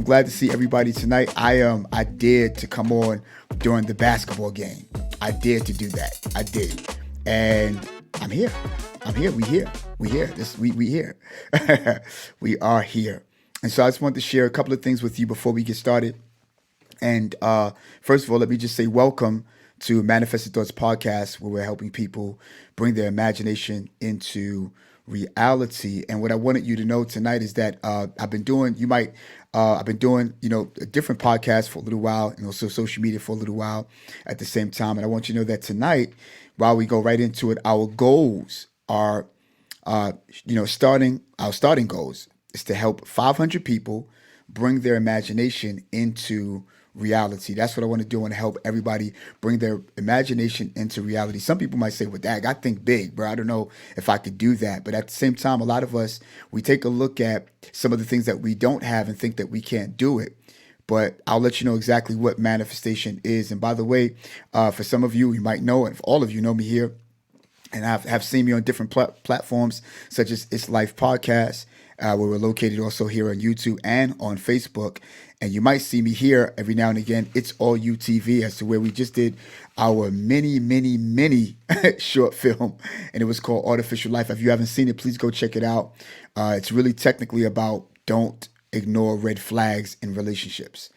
glad to see everybody tonight. I dared to come on during the basketball game. I dared to do that. I did. And I'm here. We here. We here. We here. We are here. And so I just wanted to share a couple of things with you before we get started. And first of all, let me just say welcome to Manifested Thoughts Podcast, where we're helping people bring their imagination into reality. And what I wanted you to know tonight is that I've been doing a different podcasts for a little while, and also social media for a little while at the same time. And I want you to know that tonight, while we go right into it, our goals are, our starting goals is to help 500 people bring their imagination into reality. That's what I want to do. I want to help everybody bring their imagination into reality. Some people might say, well, Dag, I think big, bro. I don't know if I could do that. But at the same time, a lot of us, we take a look at some of the things that we don't have and think that we can't do it. But I'll let you know exactly what manifestation is. And by the way, for some of you, you might know, and if all of you know me here, and have seen me on different platforms, such as It's Life Podcast, where we're located also here on YouTube and on Facebook. And you might see me here every now and again. It's All UTV, as to where we just did our mini short film, and it was called Artificial Life. If you haven't seen it, please go check it out. It's really technically about don't ignore red flags in relationships.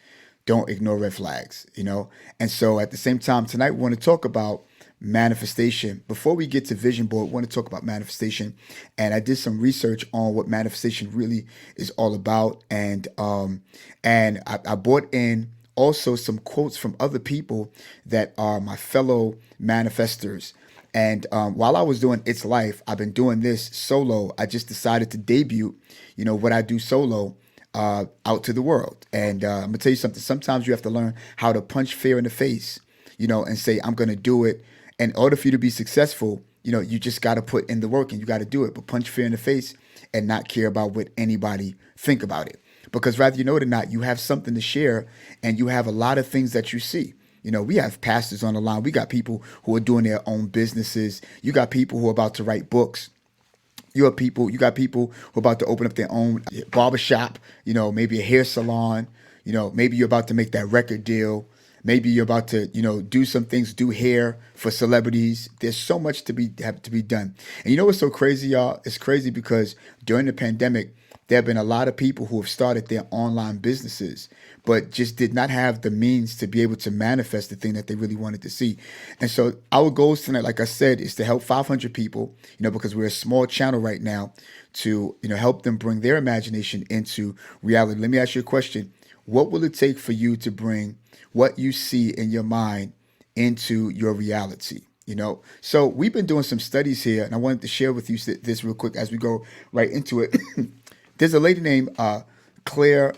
Don't ignore red flags, And so at the same time, tonight we want to talk about manifestation. Before we get to vision board, I want to talk about manifestation. And I did some research on what manifestation really is all about. And I brought in also some quotes from other people that are my fellow manifestors. And while I was doing It's Life, I've been doing this solo. I just decided to debut, what I do solo out to the world. And I'm going to tell you something. Sometimes you have to learn how to punch fear in the face, and say, I'm going to do it. In order for you to be successful, you just got to put in the work and you got to do it. But punch fear in the face and not care about what anybody think about it. Because whether you know it or not, you have something to share, and you have a lot of things that you see. We have pastors on the line. We got people who are doing their own businesses. You got people who are about to write books. You got people who are about to open up their own barbershop, maybe a hair salon, maybe you're about to make that record deal. Maybe you're about to, do some things, do hair for celebrities. There's so much to be done. And you know what's so crazy, y'all? It's crazy because during the pandemic, there have been a lot of people who have started their online businesses, but just did not have the means to be able to manifest the thing that they really wanted to see. And so our goals tonight, like I said, is to help 500 people, because we're a small channel right now, to, help them bring their imagination into reality. Let me ask you a question. What will it take for you to bring what you see in your mind into your reality? So we've been doing some studies here, and I wanted to share with you this real quick as we go right into it. There's a lady named Claire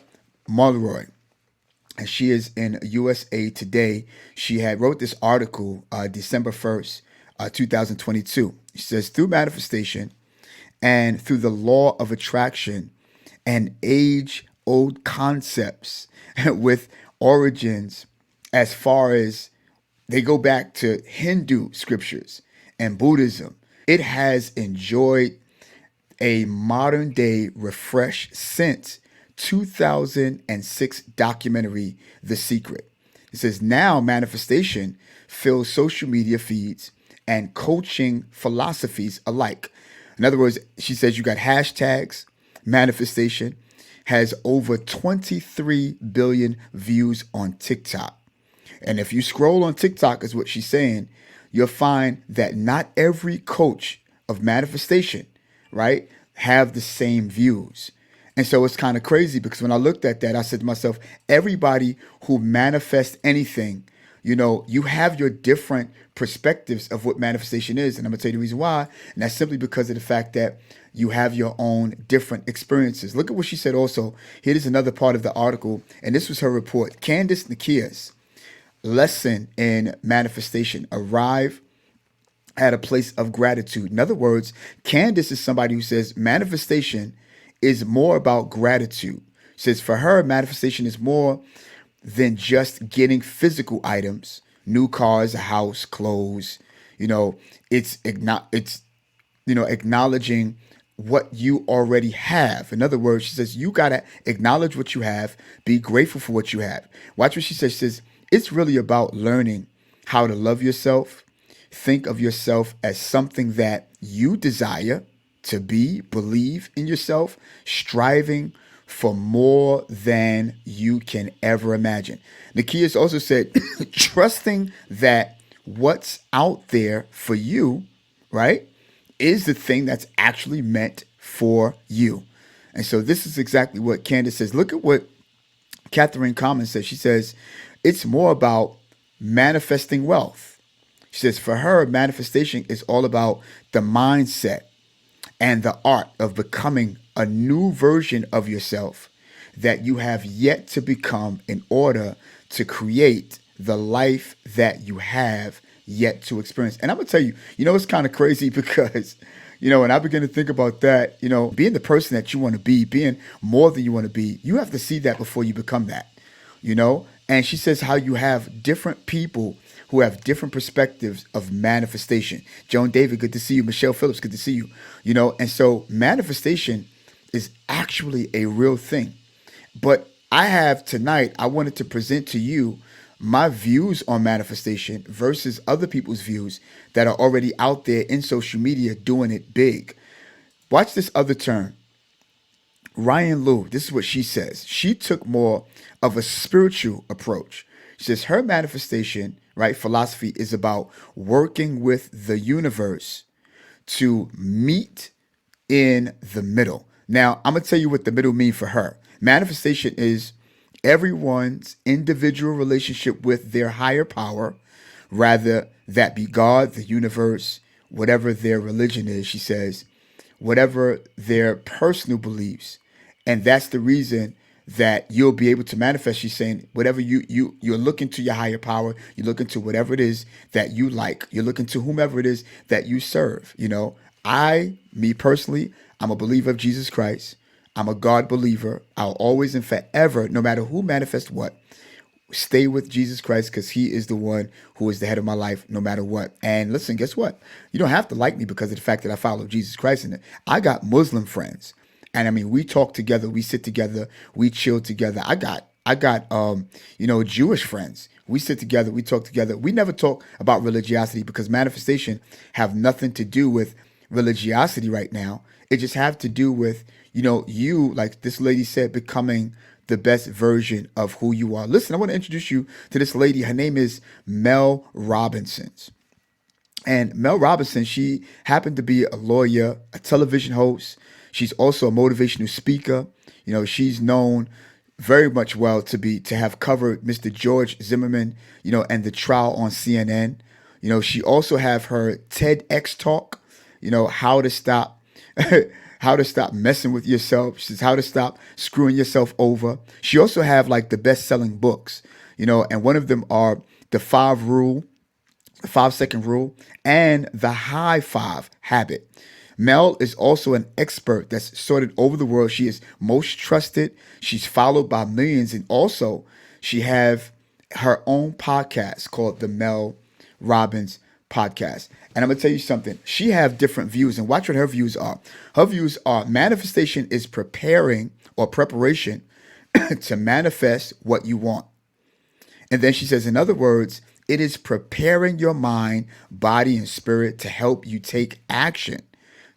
Mulroy, and she is in USA Today. She had wrote this article December 1st, 2022. She says, through manifestation and through the law of attraction and age-old concepts with origins as far as they go back to Hindu scriptures and Buddhism, it has enjoyed a modern day refresh since 2006 documentary, The Secret. It says now manifestation fills social media feeds and coaching philosophies alike. In other words, she says you got hashtags, manifestation, has over 23 billion views on TikTok. And if you scroll on TikTok, is what she's saying, you'll find that not every coach of manifestation, right, have the same views. And so it's kind of crazy because when I looked at that, I said to myself, everybody who manifests anything, you have your different perspectives of what manifestation is. And I'm going to tell you the reason why. And that's simply because of the fact that you have your own different experiences. Look at what she said also. Here is another part of the article. And this was her report. Candace Nikia's lesson in manifestation: arrive at a place of gratitude. In other words, Candace is somebody who says manifestation is more about gratitude. She says for her, manifestation is more than just getting physical items, new cars, a house, clothes. It's acknowledging what you already have. In other words, she says, you got to acknowledge what you have, be grateful for what you have. Watch what she says. She says, it's really about learning how to love yourself, think of yourself as something that you desire to be, believe in yourself, striving for more than you can ever imagine. Nakia's also said, trusting that what's out there for you, right, is the thing that's actually meant for you. And so this is exactly what Candace says. Look at what Catherine Commons says. She says, it's more about manifesting wealth. She says, for her, manifestation is all about the mindset and the art of becoming a new version of yourself that you have yet to become in order to create the life that you have yet to experience. And I'm going to tell you, it's kind of crazy because, when I begin to think about that, being the person that you want to be, being more than you want to be, you have to see that before you become that, And she says how you have different people who have different perspectives of manifestation. Joan David, good to see you. Michelle Phillips, good to see you. And so manifestation is actually a real thing. But I wanted to present to you my views on manifestation versus other people's views that are already out there in social media doing it big. Watch this other term. Ryan Liu, this is what she says. She took more of a spiritual approach. She says her manifestation, right, philosophy is about working with the universe to meet in the middle. Now, I'm going to tell you what the middle means for her. Manifestation is everyone's individual relationship with their higher power, rather that be God, the universe, whatever their religion is, she says, whatever their personal beliefs. And that's the reason that you'll be able to manifest. She's saying whatever you're looking to your higher power, you're looking to whatever it is that you like, you're looking to whomever it is that you serve. Me personally, I'm a believer of Jesus Christ. I'm a God believer. I'll always and forever, no matter who manifests what, stay with Jesus Christ because he is the one who is the head of my life no matter what. And listen, guess what? You don't have to like me because of the fact that I follow Jesus Christ in it. I got Muslim friends. And I mean, we talk together, we sit together, we chill together. I got Jewish friends. We sit together, we talk together. We never talk about religiosity because manifestation have nothing to do with religiosity right now. It just have to do with, you, like this lady said, becoming the best version of who you are. Listen, I want to introduce you to this lady. Her name is Mel Robinson. And Mel Robinson, she happened to be a lawyer, a television host. She's also a motivational speaker. She's known very much well to have covered Mr. George Zimmerman, and the trial on CNN. She also have her TEDx talk, how to stop how to stop messing with yourself. She says how to stop screwing yourself over. She also have like the best-selling books, and one of them are The 5-second rule, and The High Five Habit. Mel is also an expert that's sorted over the world. She is most trusted. She's followed by millions. And also she have her own podcast called the Mel Robbins Podcast. And I'm going to tell you something. She have different views, and watch what her views are. Her views are manifestation is preparing or preparation to manifest what you want. And then she says, in other words, it is preparing your mind, body, and spirit to help you take action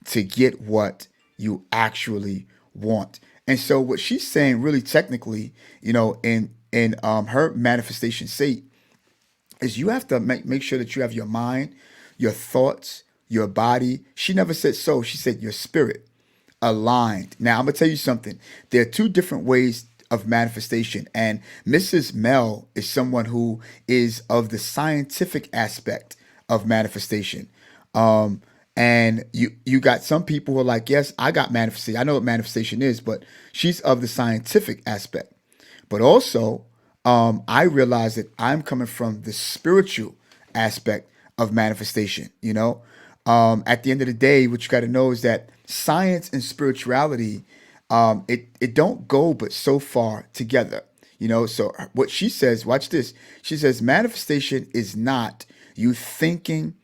to get what you actually want. And so what she's saying really technically, in her manifestation state is you have to make sure that you have your mind, your thoughts, your body. She never said soul. She said your spirit aligned. Now, I'm going to tell you something. There are two different ways of manifestation. And Mrs. Mel is someone who is of the scientific aspect of manifestation. And you got some people who are like, yes, I got manifestation. I know what manifestation is, but she's of the scientific aspect. But also, I realize that I'm coming from the spiritual aspect of manifestation. At the end of the day, what you got to know is that science and spirituality, it don't go but so far together. So what she says, watch this. She says manifestation is not you thinking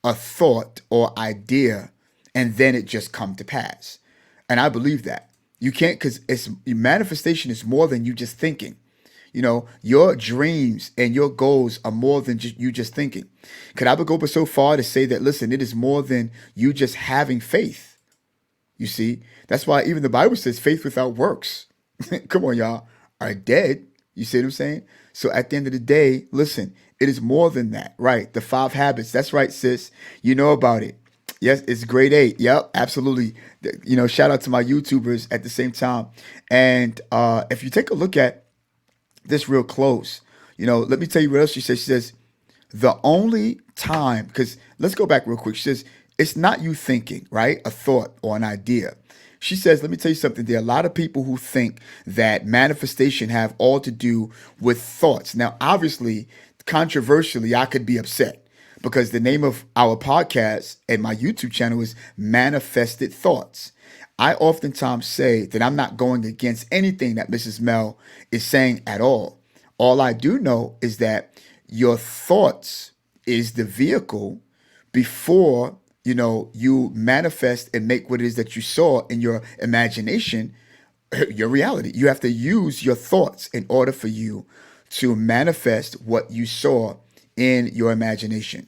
a thought or idea and then it just come to pass. And I believe that. You can't, because it's manifestation is more than you just thinking. Your dreams and your goals are more than just you just thinking. Could I go so far to say that, listen, it is more than you just having faith. You see, that's why even the Bible says faith without works, come on, y'all, are dead. You see what I'm saying? So at the end of the day, listen, it is more than that, right? The 5 habits. That's right, sis. You know about it. Yes, it's grade 8. Yep, absolutely. Shout out to my YouTubers at the same time. And if you take a look at this real close, let me tell you what else she says. She says, the only time, because let's go back real quick. She says, it's not you thinking, right? A thought or an idea. She says, let me tell you something. There are a lot of people who think that manifestation have all to do with thoughts. Now, obviously, controversially, I could be upset because the name of our podcast and my YouTube channel is Manifested Thoughts. I oftentimes say that I'm not going against anything that Mrs. Mel is saying at all. All I do know is that your thoughts is the vehicle before you manifest and make what it is that you saw in your imagination your reality. You have to use your thoughts in order for you to manifest what you saw in your imagination.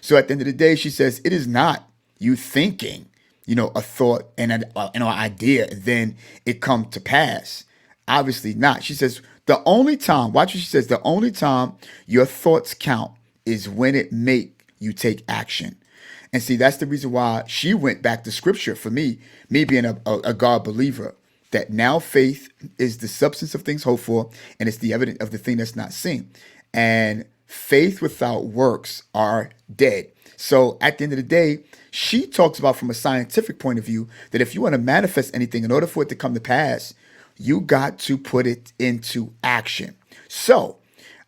So at the end of the day, she says it is not you thinking a thought and an idea, and then it come to pass. Obviously not. She says the only time, watch what she says, the only time your thoughts count is when it make you take action. And see, that's the reason why she went back to scripture for me being a God believer, that now faith is the substance of things hoped for, and it's the evidence of the thing that's not seen. And faith without works are dead. So at the end of the day, she talks about from a scientific point of view that if you want to manifest anything, in order for it to come to pass, you got to put it into action. So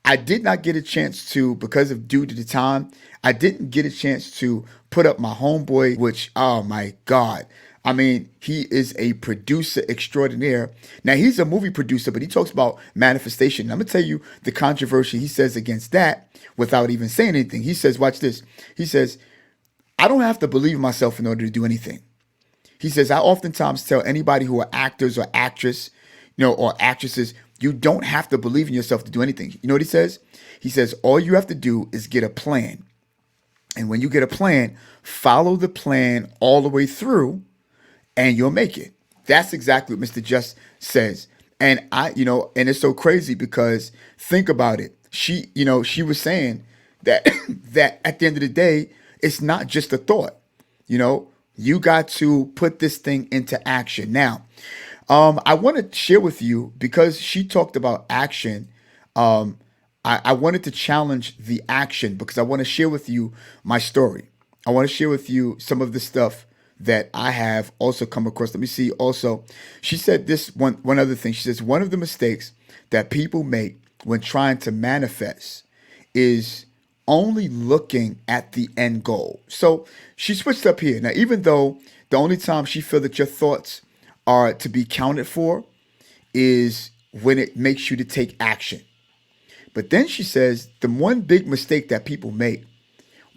I did not get a chance to, because of due to the time, I didn't get a chance to put up my homeboy, which, oh my God. I mean, he is a producer extraordinaire. Now, he's a movie producer, but he talks about manifestation. I'm going to tell you the controversy he says against that without even saying anything. He says, watch this. He says, I don't have to believe in myself in order to do anything. He says, I oftentimes tell anybody who are actors or or actresses, you don't have to believe in yourself to do anything. You know what he says? He says, all you have to do is get a plan. And when you get a plan, follow the plan all the way through and you'll make it. That's exactly what Mr. Just says. And and it's so crazy because think about it. She was saying that that at the end of the day, it's not just a thought. You got to put this thing into action. Now, I want to share with you, because she talked about action. I wanted to challenge the action because I want to share with you my story. I want to share with you some of the stuff that I have also come across. Let me see. Also, she said this one other thing. She says one of the mistakes that people make when trying to manifest is only looking at the end goal. So she switched up here. Now, even though the only time she feels that your thoughts are to be counted for is when it makes you to take action. But then she says the one big mistake that people make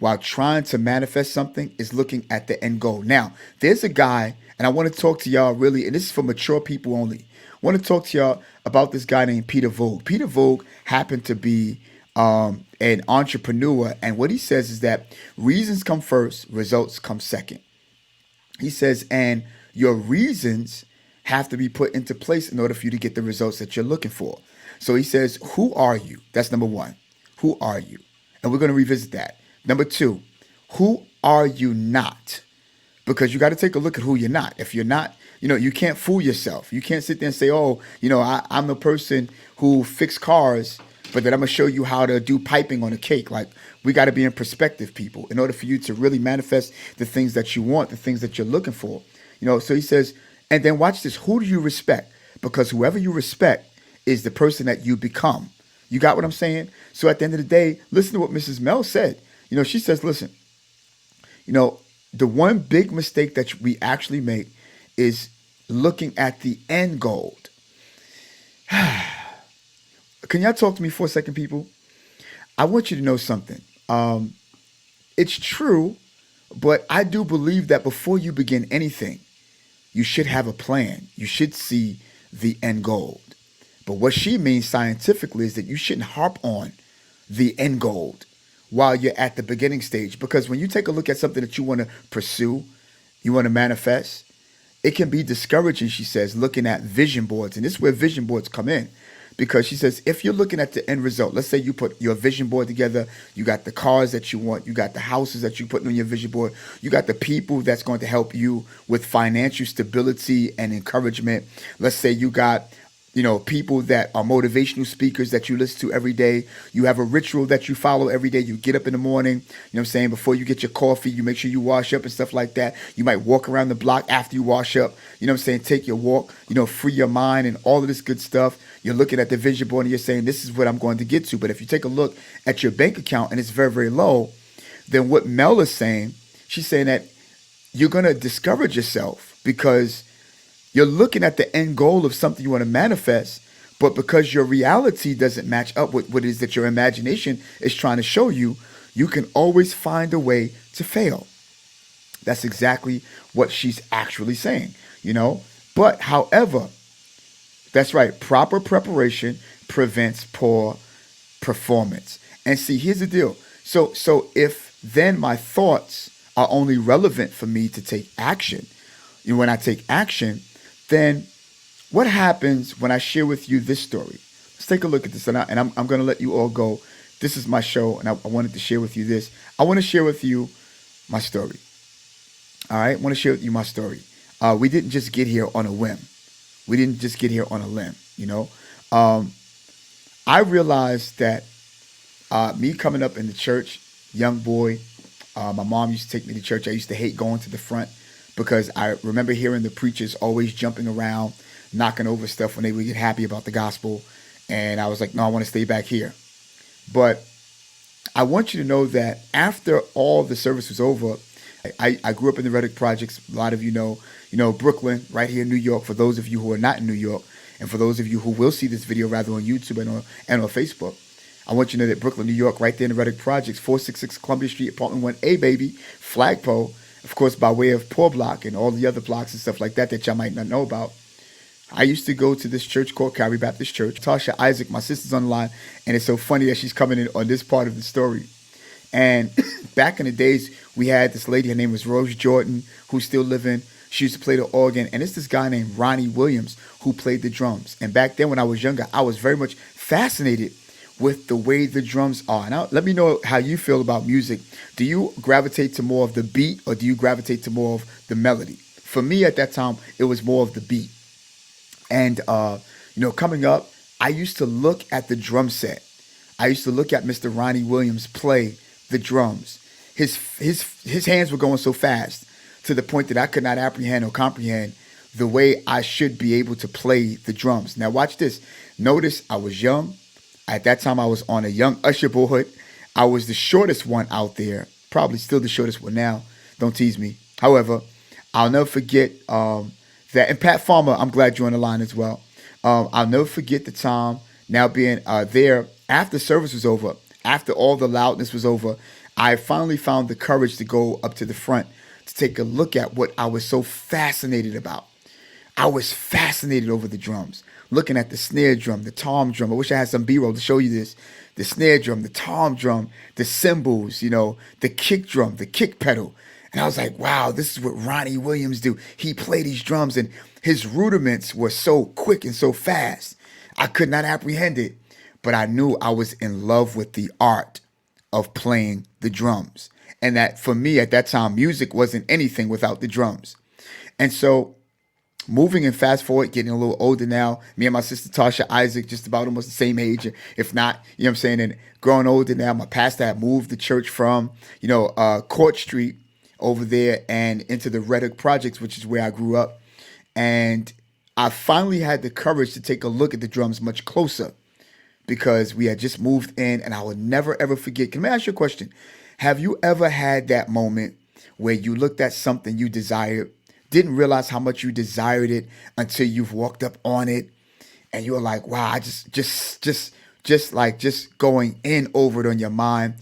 while trying to manifest something is looking at the end goal. Now, there's a guy, and I want to talk to y'all really, and this is for mature people only. I want to talk to y'all about this guy named Peter VOOGD. Peter VOOGD happened to be an entrepreneur, and what he says is that reasons come first, results come second. He says, and your reasons have to be put into place in order for you to get the results that you're looking for. So he says, who are you? That's number one. Who are you? And we're going to revisit that. Number two, who are you not? Because you got to take a look at who you're not. If you're not, you can't fool yourself. You can't sit there and say, oh, I'm the person who fixed cars, but then I'm going to show you how to do piping on a cake. Like, we got to be in perspective, people, in order for you to really manifest the things that you want, the things that you're looking for. So he says, and then watch this. Who do you respect? Because whoever you respect is the person that you become. You got what I'm saying? So at the end of the day, listen to what Mrs. Mel said. She says, listen, the one big mistake that we actually make is looking at the end goal. Can y'all talk to me for a second, people? I want you to know something. It's true, but I do believe that before you begin anything, you should have a plan. You should see the end goal. But what she means scientifically is that you shouldn't harp on the end goal while you're at the beginning stage. Because when you take a look at something that you want to pursue, you want to manifest, it can be discouraging, she says, looking at vision boards. And this is where vision boards come in. Because she says, if you're looking at the end result, let's say you put your vision board together, you got the cars that you want, you got the houses that you put on your vision board, you got the people that's going to help you with financial stability and encouragement. Let's say you got people that are motivational speakers that you listen to every day. You have a ritual that you follow every day. You get up in the morning, before you get your coffee, you make sure you wash up and stuff like that. You might walk around the block after you wash up, take your walk, free your mind and all of this good stuff. You're looking at the vision board and you're saying, this is what I'm going to get to. But if you take a look at your bank account and it's very, very low, then what Mel is saying, she's saying that you're going to discourage yourself because you're looking at the end goal of something you want to manifest, but because your reality doesn't match up with what it is that your imagination is trying to show you, you can always find a way to fail. That's exactly what she's actually saying, But however, that's right, proper preparation prevents poor performance. And see, here's the deal. So if then my thoughts are only relevant for me to take action, when I take action, then what happens when I share with you this story? Let's take a look at this. And I'm going to let you all go. This is my show, and I wanted to share with you this. I want to share with you my story. All right? I want to share with you my story. We didn't just get here on a whim. We didn't just get here on a limb, I realized that me coming up in the church, young boy, my mom used to take me to church. I used to hate going to the front, because I remember hearing the preachers always jumping around, knocking over stuff when they would get happy about the gospel. And I was like, no, I want to stay back here. But I want you to know that after all the service was over, I grew up in the Reddick Projects. A lot of you know Brooklyn, right here in New York, for those of you who are not in New York. And for those of you who will see this video rather on YouTube and on Facebook, I want you to know that Brooklyn, New York, right there in the Reddick Projects, 466 Columbia Street, apartment 1A, baby, flagpole. Of course, by way of Poor Block and all the other blocks and stuff like that y'all might not know about. I used to go to this church called Calvary Baptist Church. Tasha Isaac, my sister's on the line, and it's so funny that she's coming in on this part of the story. And back in the days, we had this lady, her name was Rose Jordan, who's still living. She used to play the organ, and it's this guy named Ronnie Williams who played the drums. And back then when I was younger, I was very much fascinated with the way the drums are. Now, let me know how you feel about music. Do you gravitate to more of the beat, or do you gravitate to more of the melody? For me at that time, it was more of the beat. And, coming up, I used to look at the drum set. I used to look at Mr. Ronnie Williams play the drums. His hands were going so fast to the point that I could not apprehend or comprehend the way I should be able to play the drums. Now watch this. Notice I was young. At that time I was on a young Usher board. I was the shortest one out there. Probably still the shortest one now. Don't tease me. However, I'll never forget that. And Pat Farmer, I'm glad you're on the line as well. I'll never forget the time now being there after service was over. After all the loudness was over, I finally found the courage to go up to the front to take a look at what I was so fascinated about. I was fascinated over the drums, looking at the snare drum, the tom drum. I wish I had some B-roll to show you this. The snare drum, the tom drum, the cymbals, the kick drum, the kick pedal. And I was like, wow, this is what Ronnie Williams do. He played these drums, and his rudiments were so quick and so fast. I could not apprehend it, but I knew I was in love with the art of playing the drums. And that for me at that time, music wasn't anything without the drums. And so moving and fast forward, getting a little older now, me and my sister Tasha Isaac, just about almost the same age, if not, and growing older now, my pastor had moved the church from, Court Street over there and into the Reddick Projects, which is where I grew up. And I finally had the courage to take a look at the drums much closer, because we had just moved in, and I will never, ever forget. Can I ask you a question? Have you ever had that moment where you looked at something you desired, didn't realize how much you desired it until you've walked up on it, and you were like, wow, I just going in over it on your mind,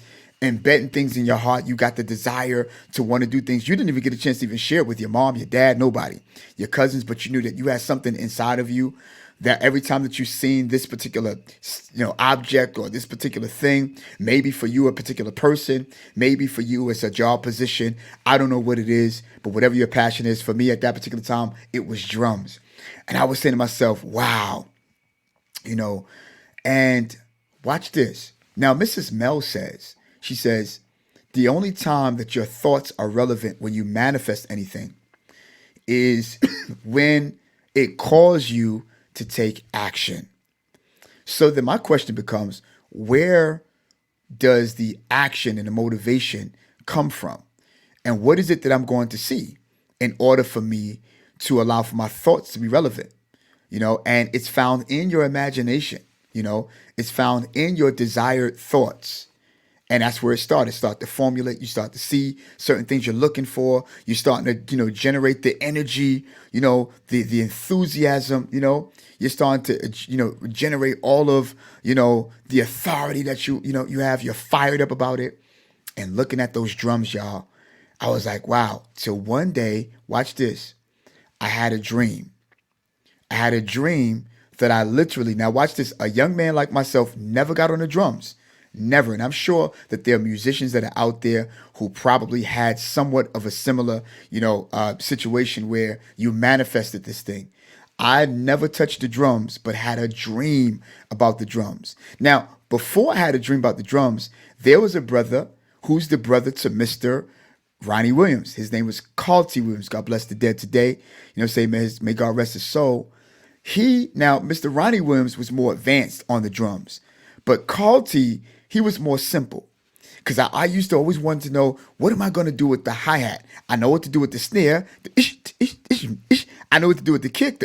embedding things in your heart. You got the desire to want to do things. You didn't even get a chance to even share it with your mom, your dad, nobody, your cousins, but you knew that you had something inside of you that every time that you've seen this particular, object or this particular thing, maybe for you, a particular person, maybe for you, it's a job position. I don't know what it is, but whatever your passion is, for me at that particular time, it was drums. And I was saying to myself, wow, and watch this. Now, Mrs. Mel says, she says, the only time that your thoughts are relevant when you manifest anything is when it calls you to take action. So then my question becomes, where does the action and the motivation come from? And what is it that I'm going to see in order for me to allow for my thoughts to be relevant? And it's found in your imagination. It's found in your desired thoughts. And that's where it started. Start to formulate. You start to see certain things you're looking for. You're starting to, generate the energy, the enthusiasm, you're starting to, generate all of, the authority that you have. You're fired up about it. And looking at those drums, y'all, I was like, wow. So one day, watch this. I had a dream. I had a dream that I literally, now watch this, a young man like myself never got on the drums. Never. And I'm sure that there are musicians that are out there who probably had somewhat of a similar, situation where you manifested this thing. I never touched the drums, but had a dream about the drums. Now, before I had a dream about the drums, there was a brother who's the brother to Mr. Ronnie Williams. His name was Carl T. Williams. God bless the dead today. May God rest his soul. Mr. Ronnie Williams was more advanced on the drums, but Carl T., he was more simple. Because I used to always want to know, what am I going to do with the hi-hat? I know what to do with the snare. I know what to do with the kick.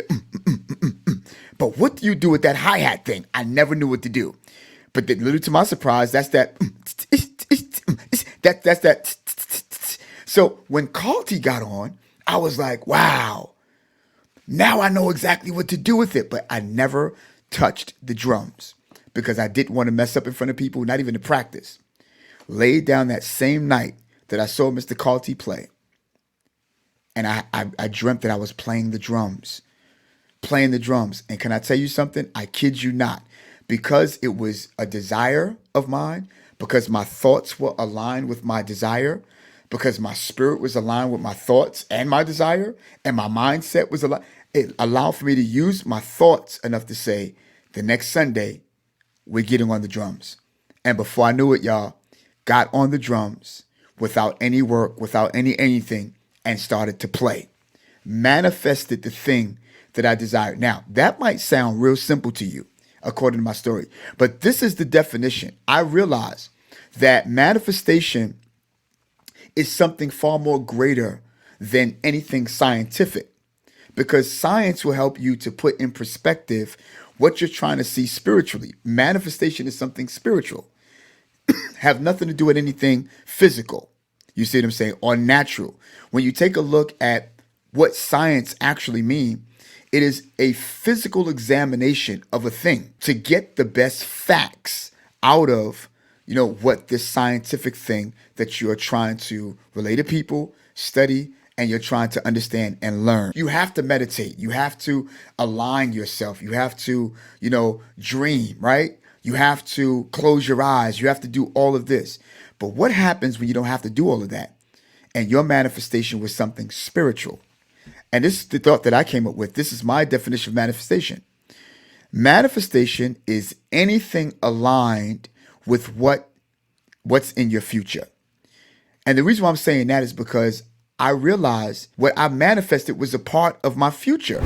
But what do you do with that hi-hat thing? I never knew what to do. But then, little to my surprise, that's that. That's that. So when Carl T got on, I was like, wow. Now I know exactly what to do with it. But I never touched the drums because I didn't want to mess up in front of people, not even to practice. Laid down that same night that I saw Mr. Carl T play. And I dreamt that I was playing the drums. And can I tell you something? I kid you not. Because it was a desire of mine, because my thoughts were aligned with my desire, because my spirit was aligned with my thoughts and my desire, and my mindset was aligned, it allowed for me to use my thoughts enough to say, the next Sunday, we're getting on the drums. And before I knew it, y'all, got on the drums without any work, without anything, and started to play. Manifested the thing that I desired. Now, that might sound real simple to you, according to my story, but this is the definition. I realize that manifestation is something far more greater than anything scientific, because science will help you to put in perspective what you're trying to see spiritually. Manifestation is something spiritual. Have nothing to do with anything physical. You see what I'm saying? Or natural. When you take a look at what science actually means, it is a physical examination of a thing to get the best facts out of, what this scientific thing that you're trying to relate to people, study, and you're trying to understand and learn. You have to meditate. You have to align yourself. You have to, dream, right? You have to close your eyes. You have to do all of this. But what happens when you don't have to do all of that? And your manifestation was something spiritual. And this is the thought that I came up with. This is my definition of manifestation. Manifestation is anything aligned with what's in your future. And the reason why I'm saying that is because I realized what I manifested was a part of my future.